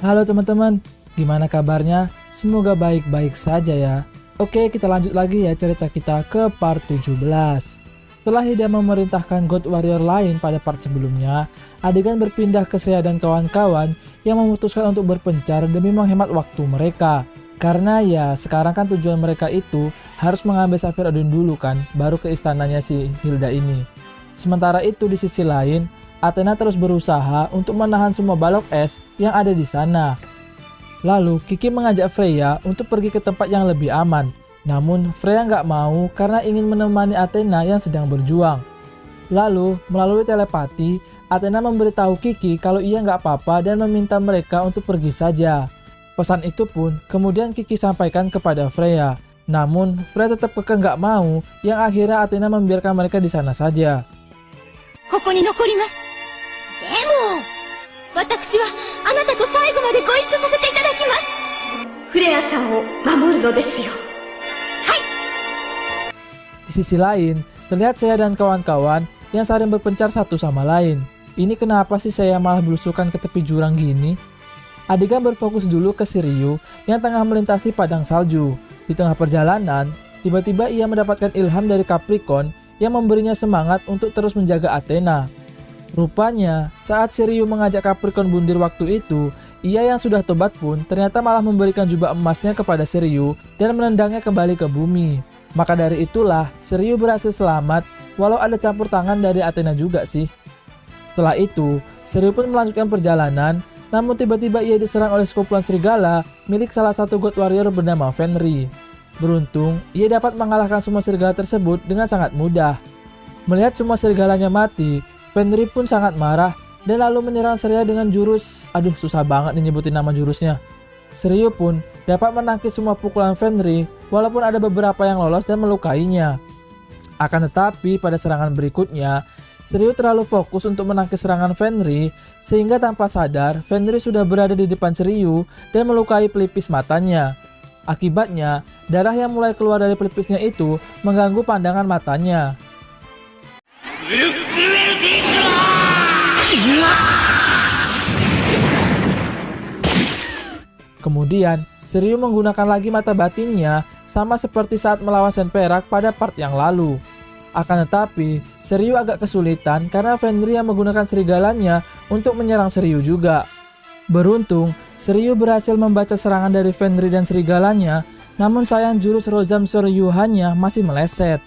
Halo teman-teman, gimana kabarnya? Semoga baik-baik saja ya. Oke, kita lanjut lagi ya cerita kita ke part 17. Setelah Hilda memerintahkan God Warrior lain pada part sebelumnya, adegan berpindah ke Seiya dan kawan-kawan yang memutuskan untuk berpencar demi menghemat waktu mereka. Karena ya sekarang kan tujuan mereka itu harus mengambil Sapphire Odin dulu kan, baru ke istananya si Hilda ini. Sementara itu di sisi lain, Athena terus berusaha untuk menahan semua balok es yang ada di sana. Lalu Kiki mengajak Freya untuk pergi ke tempat yang lebih aman. Namun Freya nggak mau karena ingin menemani Athena yang sedang berjuang. Lalu melalui telepati, Athena memberitahu Kiki kalau ia nggak apa-apa dan meminta mereka untuk pergi saja. Pesan itu pun kemudian Kiki sampaikan kepada Freya. Namun Freya tetap kekeh nggak mau, yang akhirnya Athena membiarkan mereka di sana saja. ここに残ります。でも、私はあなたと最後までご一緒させていただきます。フレアさんを守るのですよ。はい。 Di sisi lain, terlihat Seiya dan kawan-kawan yang saling berpencar satu sama lain. Ini kenapa sih Seiya malah belusukan ke tepi jurang gini? Adegan berfokus dulu ke Shiryu yang tengah melintasi padang salju. Di tengah perjalanan, tiba-tiba ia mendapatkan ilham dari Capricorn yang memberinya semangat untuk terus menjaga Athena. Rupanya, saat Shiryu mengajak Capricorn bundir waktu itu, ia yang sudah tobat pun ternyata malah memberikan jubah emasnya kepada Shiryu dan menendangnya kembali ke bumi. Maka dari itulah, Shiryu berhasil selamat walau ada campur tangan dari Athena juga sih. Setelah itu, Shiryu pun melanjutkan perjalanan, namun tiba-tiba ia diserang oleh sekumpulan serigala milik salah satu God Warrior bernama Fenrir. Beruntung, ia dapat mengalahkan semua serigala tersebut dengan sangat mudah. Melihat semua serigalanya mati, Fenrir pun sangat marah dan lalu menyerang Seiya dengan jurus, susah banget nih nyebutin nama jurusnya. Shiryu pun dapat menangkis semua pukulan Fenrir walaupun ada beberapa yang lolos dan melukainya. Akan tetapi pada serangan berikutnya, Shiryu terlalu fokus untuk menangkis serangan Fenrir sehingga tanpa sadar Fenrir sudah berada di depan Shiryu dan melukai pelipis matanya. Akibatnya, darah yang mulai keluar dari pelipisnya itu mengganggu pandangan matanya. Kemudian, Shiryu menggunakan lagi mata batinnya sama seperti saat melawan Sen Perak pada part yang lalu. Akan tetapi, Shiryu agak kesulitan karena Fenrir yang menggunakan serigalanya untuk menyerang Shiryu juga. Beruntung, Shiryu berhasil membaca serangan dari Fenrir dan serigalanya, namun sayang jurus Rozam Shoryuhan-nya masih meleset.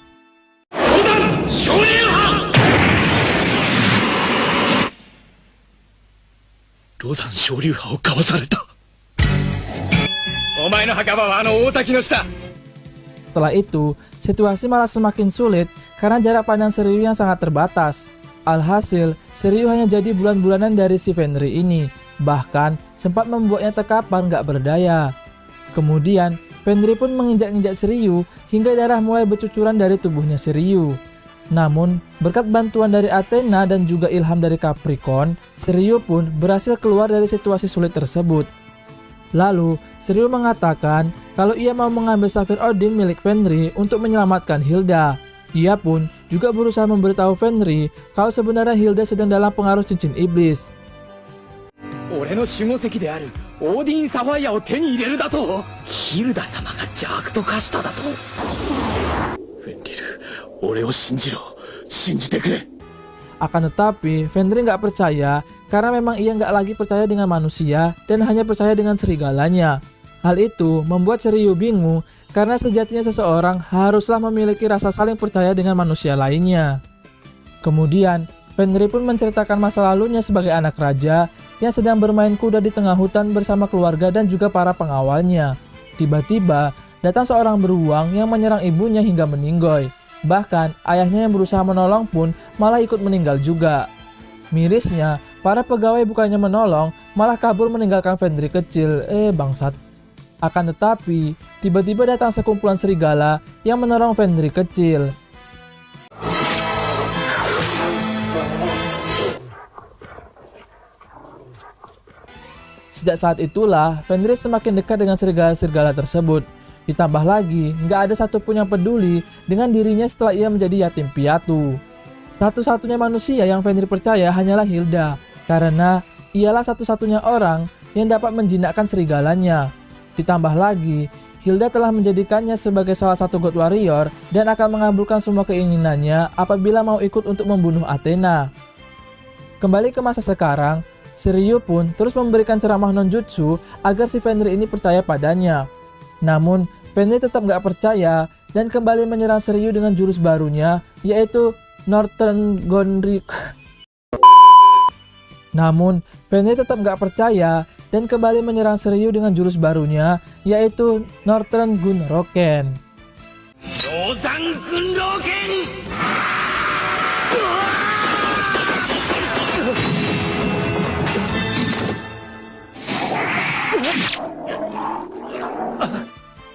Setelah itu, situasi malah semakin sulit karena jarak pandang Shiryu yang sangat terbatas. Alhasil, Shiryu hanya jadi bulan-bulanan dari si Fenrir ini. Bahkan sempat membuatnya terkapar gak berdaya. Kemudian Fenrir pun menginjak-injak Shiryu hingga darah mulai bercucuran dari tubuhnya Shiryu. Namun berkat bantuan dari Athena dan juga ilham dari Capricorn, Shiryu pun berhasil keluar dari situasi sulit tersebut. Lalu Shiryu mengatakan kalau ia mau mengambil Sapphire Odin milik Fenrir untuk menyelamatkan Hilda. Ia pun juga berusaha memberitahu Fenrir kalau sebenarnya Hilda sedang dalam pengaruh cincin iblis. 俺の守護石であるオーディン・サファイアを手に入れるだとヒルダ様が邪悪と化しただとフェンリル、俺を信じろ、信じてくれ。 Akan tetapi, Fenrir nggak percaya karena memang ia nggak lagi percaya dengan manusia dan hanya percaya dengan serigalanya. Hal itu membuat Shiryu bingung karena sejatinya seseorang haruslah memiliki rasa saling percaya dengan manusia lainnya. Kemudian, Fenrir pun menceritakan masa lalunya sebagai anak raja yang sedang bermain kuda di tengah hutan bersama keluarga dan juga para pengawalnya. Tiba-tiba, datang seorang beruang yang menyerang ibunya hingga meninggoy. Bahkan, ayahnya yang berusaha menolong pun malah ikut meninggal juga. Mirisnya, para pegawai bukannya menolong, malah kabur meninggalkan Fenrir kecil. Bangsat. Akan tetapi, tiba-tiba datang sekumpulan serigala yang menolong Fenrir kecil. Sejak saat itulah, Fenrir semakin dekat dengan serigala-serigala tersebut. Ditambah lagi, nggak ada satupun yang peduli dengan dirinya setelah ia menjadi yatim piatu. Satu-satunya manusia yang Fenrir percaya hanyalah Hilda, karena ialah satu-satunya orang yang dapat menjinakkan serigalanya. Ditambah lagi, Hilda telah menjadikannya sebagai salah satu God Warrior dan akan mengabulkan semua keinginannya apabila mau ikut untuk membunuh Athena. Kembali ke masa sekarang, Shiryu pun terus memberikan ceramah non-jutsu agar si Fenrir ini percaya padanya. Namun, Fenrir tetap gak percaya dan kembali menyerang Shiryu dengan jurus barunya, yaitu Northern Gunryuken. Namun, Fenrir tetap gak percaya dan kembali menyerang Shiryu dengan jurus barunya, yaitu Northern Gunroken.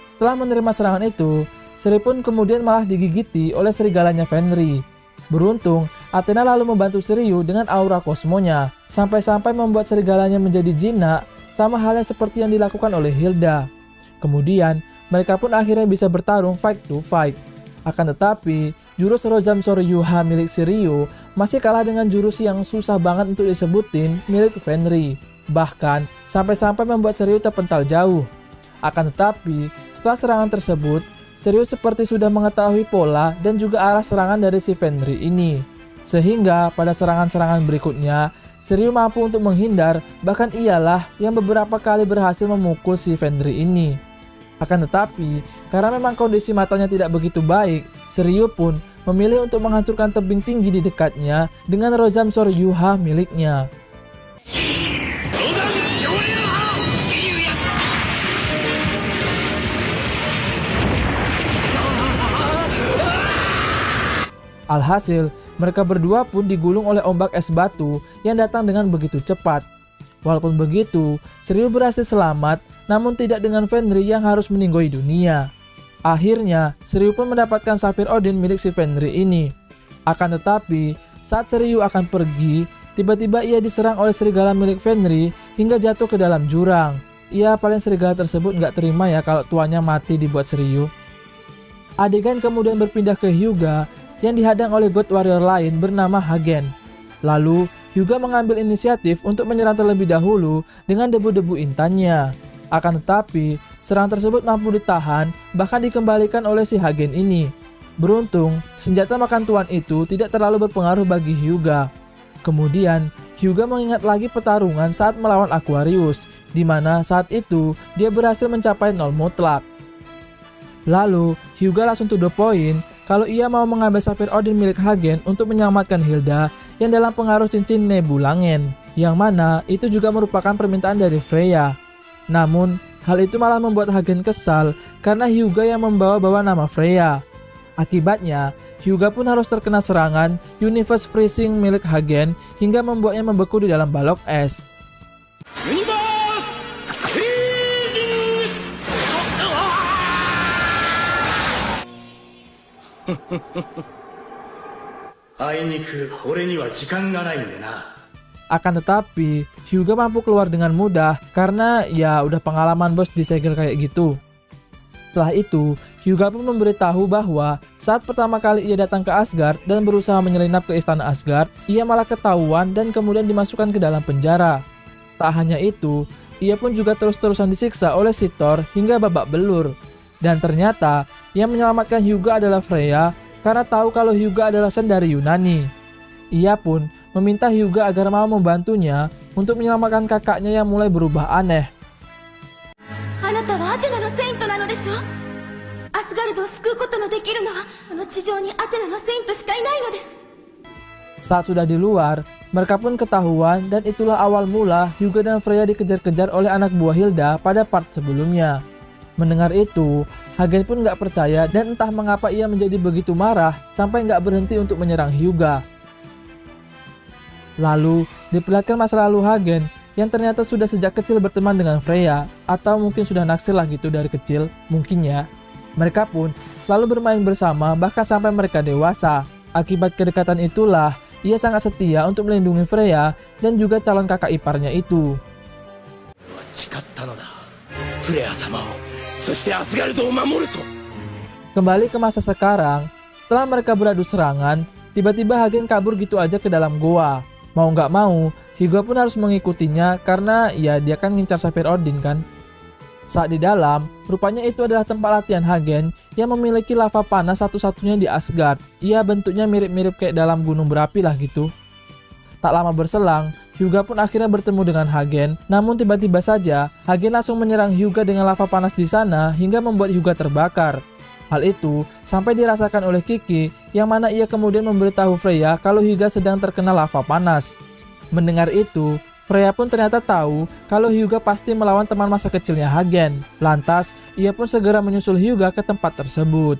Setelah menerima serangan itu, Shiryu pun kemudian malah digigiti oleh serigalanya Fenrir. Beruntung, Athena lalu membantu Shiryu dengan aura kosmonya, sampai-sampai membuat serigalanya menjadi jinak, sama halnya seperti yang dilakukan oleh Hilda. Kemudian, mereka pun akhirnya bisa bertarung fight to fight. Akan tetapi, jurus Rozam Soryuha milik Shiryu masih kalah dengan jurus yang susah banget untuk disebutin milik Fenrir. Bahkan, sampai-sampai membuat Shiryu terpental jauh. Akan tetapi, setelah serangan tersebut, Shiryu seperti sudah mengetahui pola dan juga arah serangan dari si Fenrir ini. Sehingga pada serangan-serangan berikutnya, Shiryu mampu untuk menghindar, bahkan ialah yang beberapa kali berhasil memukul si Fenrir ini. Akan tetapi, karena memang kondisi matanya tidak begitu baik, Shiryu pun memilih untuk menghancurkan tebing tinggi di dekatnya dengan Rozam Soryuha miliknya. Alhasil, mereka berdua pun digulung oleh ombak es batu yang datang dengan begitu cepat. Walaupun begitu, Shiryu berhasil selamat, namun tidak dengan Fenrir yang harus meninggoy dunia. Akhirnya, Shiryu pun mendapatkan Sapphire Odin milik si Fenrir ini. Akan tetapi, saat Shiryu akan pergi, tiba-tiba ia diserang oleh serigala milik Fenrir hingga jatuh ke dalam jurang. Ia paling serigala tersebut nggak terima ya kalau tuannya mati dibuat Shiryu. Adegan kemudian berpindah ke Hyuga yang dihadang oleh God Warrior lain bernama Hagen. Lalu, Hyuga mengambil inisiatif untuk menyerang terlebih dahulu dengan debu-debu intannya. Akan tetapi, serangan tersebut mampu ditahan, bahkan dikembalikan oleh si Hagen ini. Beruntung, senjata makan tuan itu tidak terlalu berpengaruh bagi Hyuga. Kemudian, Hyuga mengingat lagi pertarungan saat melawan Aquarius, di mana saat itu dia berhasil mencapai 0 mutlak. Lalu, Hyuga langsung to the point kalau ia mau mengambil Sapphire Odin milik Hagen untuk menyelamatkan Hilda yang dalam pengaruh cincin Nebulangen, yang mana itu juga merupakan permintaan dari Freya. Namun, hal itu malah membuat Hagen kesal karena Hyuga yang membawa-bawa nama Freya. Akibatnya, Hyuga pun harus terkena serangan Universe Freezing milik Hagen hingga membuatnya membeku di dalam balok es. Akan tetapi, Hyuga mampu keluar dengan mudah karena ya udah pengalaman bos disegel kayak gitu. Setelah itu, Hyuga pun memberitahu bahwa saat pertama kali ia datang ke Asgard dan berusaha menyelinap ke istana Asgard, ia malah ketahuan dan kemudian dimasukkan ke dalam penjara. Tak hanya itu, ia pun juga terus-terusan disiksa oleh si Thor hingga babak belur. Dan ternyata, yang menyelamatkan Hyuga adalah Freya karena tahu kalau Hyuga adalah sen dari Yunani. Ia pun meminta Hyuga agar mau membantunya untuk menyelamatkan kakaknya yang mulai berubah aneh. Saat sudah di luar, mereka pun ketahuan dan itulah awal mula Hyuga dan Freya dikejar-kejar oleh anak buah Hilda pada part sebelumnya. Mendengar itu, Hagen pun gak percaya dan entah mengapa ia menjadi begitu marah sampai gak berhenti untuk menyerang Hyuga. Lalu, diperlihatkan masa lalu Hagen yang ternyata sudah sejak kecil berteman dengan Freya, atau mungkin sudah naksir lah gitu dari kecil, mungkin ya. Mereka pun selalu bermain bersama bahkan sampai mereka dewasa. Akibat kedekatan itulah, ia sangat setia untuk melindungi Freya dan juga calon kakak iparnya itu. Kembali ke masa sekarang, setelah mereka beradu serangan, tiba-tiba Hagen kabur gitu aja ke dalam goa. Mau nggak mau, Hyuga pun harus mengikutinya karena ya dia kan ngincar Saphir Odin kan. Saat di dalam, rupanya itu adalah tempat latihan Hagen yang memiliki lava panas satu-satunya di Asgard. Ia bentuknya mirip-mirip kayak dalam gunung berapi lah gitu. Tak lama berselang, Hyuga pun akhirnya bertemu dengan Hagen. Namun tiba-tiba saja, Hagen langsung menyerang Hyuga dengan lava panas di sana hingga membuat Hyuga terbakar. Hal itu sampai dirasakan oleh Kiki, yang mana ia kemudian memberitahu Freya kalau Hyuga sedang terkena lava panas. Mendengar itu, Freya pun ternyata tahu kalau Hyuga pasti melawan teman masa kecilnya Hagen. Lantas, ia pun segera menyusul Hyuga ke tempat tersebut.